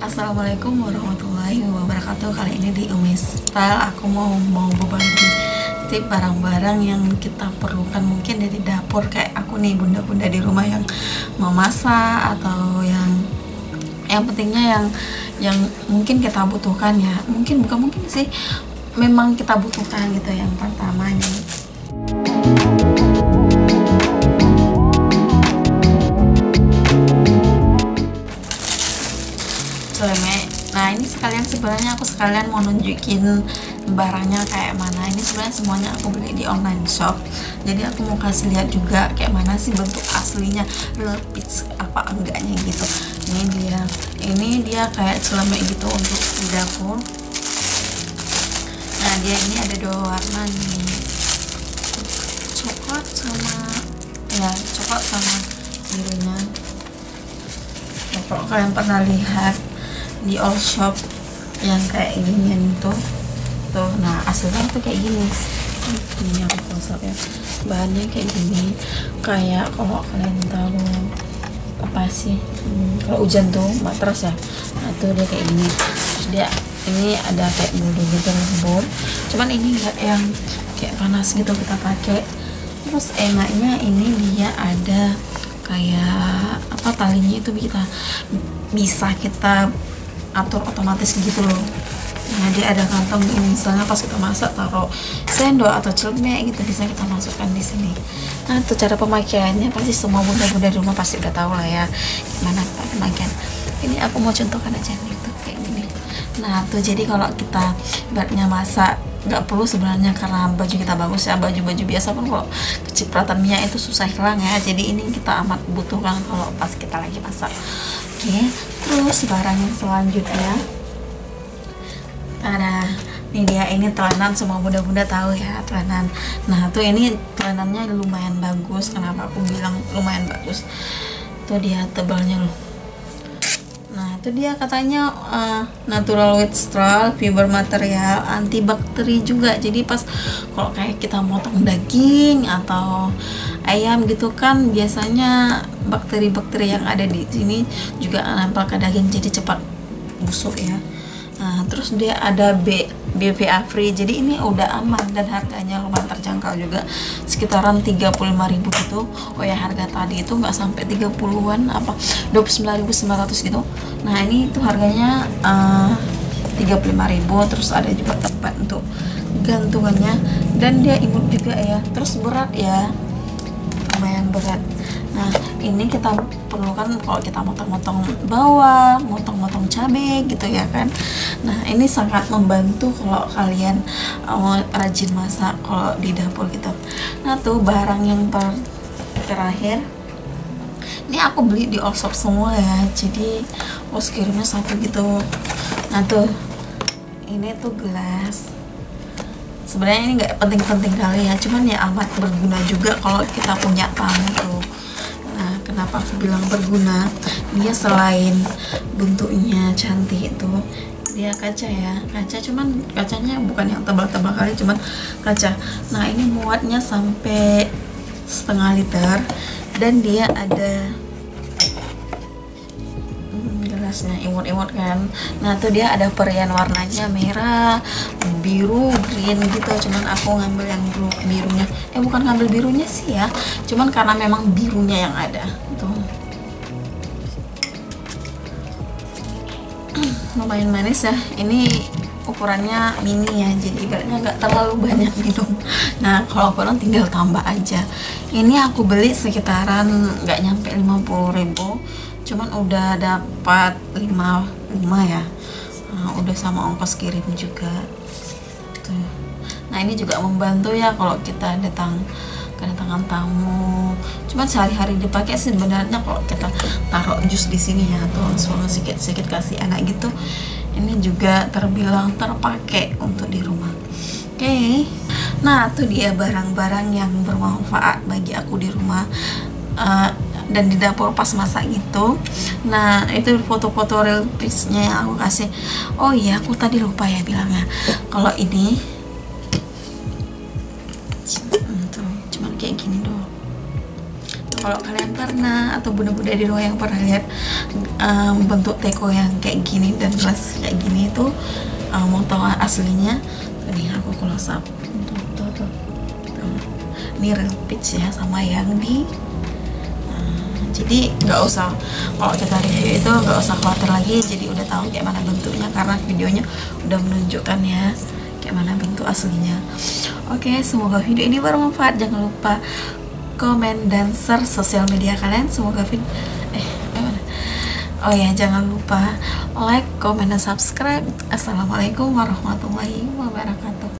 Assalamualaikum warahmatullahi wabarakatuh. Kali ini di Umi Style aku mau berbagi tip barang-barang yang kita perlukan mungkin dari dapur, kayak aku nih, bunda-bunda di rumah yang mau masak atau yang pentingnya yang mungkin kita butuhkan ya. Bukan mungkin sih, memang kita butuhkan gitu. Yang pertama nih, celemek. Nah, ini sebenarnya aku sekalian mau nunjukin barangnya kayak mana. Ini sebenarnya semuanya aku beli di online shop, jadi aku mau kasih lihat juga kayak mana sih bentuk aslinya, real pitch apa enggaknya gitu. Ini dia kayak celemek gitu untuk di dapur. Nah, dia ini ada dua warna nih, coklat sama birunya. Nah, kalau kalian pernah lihat di all shop yang kayak ginian tuh, nah aslinya tuh kayak gini. Ini aku close up ya, bahannya kayak gini. Kayak kalau kalian tahu apa sih, kalau hujan tuh matras ya, nah tuh dia kayak gini. Terus dia ini ada kayak bulu gitu, lembut, cuman ini enggak yang kayak panas gitu kita pakai. Terus enaknya ini dia ada kayak apa, talinya itu bisa kita atur otomatis gitu loh. Nah, dia ada kantong ini, misalnya pas kita masak taruh sendok atau celemek gitu, bisa kita masukkan di sini. Nah, itu cara pemakaiannya pasti semua bunda-bunda di rumah pasti udah tahu lah ya gimana pemakaian. Ini aku mau contohkan aja nih tuh kayak gini. Nah, tuh jadi kalau kita ibaratnya masak nggak perlu sebenarnya, karena baju kita bagus ya, baju-baju biasa pun kalau kecipratan minyak itu susah hilang ya. Jadi ini kita amat butuhkan kalau pas kita lagi masak. Oke, terus barang yang selanjutnya, ini dia, ini telanan. Semua bunda-bunda tahu ya telanan. Nah, tuh ini telanannya lumayan bagus. Kenapa aku bilang lumayan bagus? Tuh dia tebalnya loh. Nah, itu dia katanya natural with straw, fiber material, antibakteri juga. Jadi pas kalau kayak kita motong daging atau ayam gitu kan, biasanya bakteri-bakteri yang ada di sini juga nempel ke daging, jadi cepat busuk ya. Nah, terus dia ada BPA free, jadi ini udah aman dan harganya lumayan terjangkau juga, sekitaran 35.000 gitu. Oh ya, harga tadi itu nggak sampai 30-an, apa 29.900 gitu. Nah, ini tuh harganya 35.000. Terus ada juga tempat untuk gantungannya, dan dia imut juga ya. Terus berat ya, lumayan berat. Nah, ini kita perlukan kalau kita motong-motong bawang, motong-motong cabai gitu ya kan. Nah, ini sangat membantu kalau kalian rajin masak kalau di dapur gitu. Nah, tuh barang yang terakhir, ini aku beli di all shop semua ya, jadi kirimnya satu gitu. Nah, tuh ini tuh gelas. Sebenarnya ini nggak penting-penting kali ya, cuman ya amat berguna juga kalau kita punya tamu tuh. Nah, kenapa aku bilang berguna? Dia selain bentuknya cantik itu, dia kaca ya, cuman kacanya bukan yang tebal-tebal kali, cuman kaca. Nah, ini muatnya sampai setengah liter, dan dia ada gelasnya imut-imut kan. Nah, tuh dia ada varian warnanya, merah, biru, green gitu. Cuman aku ngambil yang birunya, bukan ngambil birunya sih ya, cuman karena memang birunya yang ada tuh. Lumayan manis ya. Ini ukurannya mini ya, jadi ibaratnya nggak terlalu banyak minum. Nah, kalau kurang tinggal tambah aja. Ini aku beli sekitaran nggak nyampe 50.000, cuman udah dapat 5 ya. Nah, udah sama ongkos kirim juga tuh. Nah, ini juga membantu ya kalau kita kedatangan tamu. Cuman sehari-hari dipakai sih sebenarnya. Kalau kita taruh jus di sini ya, tuh langsung sedikit-sedikit kasih anak gitu, ini juga terbilang terpakai untuk di rumah. Oke. Nah, tuh dia barang-barang yang bermanfaat bagi aku di rumah dan di dapur pas masak gitu. Nah, itu foto-foto real piece-nya yang aku kasih. Oh iya, aku tadi lupa ya bilangnya, kalau ini tuh cuman kayak gini doang. Kalau kalian pernah, atau bunda-bunda di rumah yang pernah lihat bentuk teko yang kayak gini dan gelas kayak gini itu mau tahu aslinya nih, aku close up. Tuh. Ini real peach ya, sama yang di jadi nggak usah, kalau kita review itu nggak usah khawatir lagi, jadi udah tahu kayak mana bentuknya karena videonya udah menunjukkan ya kayak mana bentuk aslinya. Oke, semoga video ini bermanfaat. Jangan lupa komen dan share sosial media kalian. Semoga video jangan lupa like, komen, dan subscribe. Assalamualaikum warahmatullahi wabarakatuh.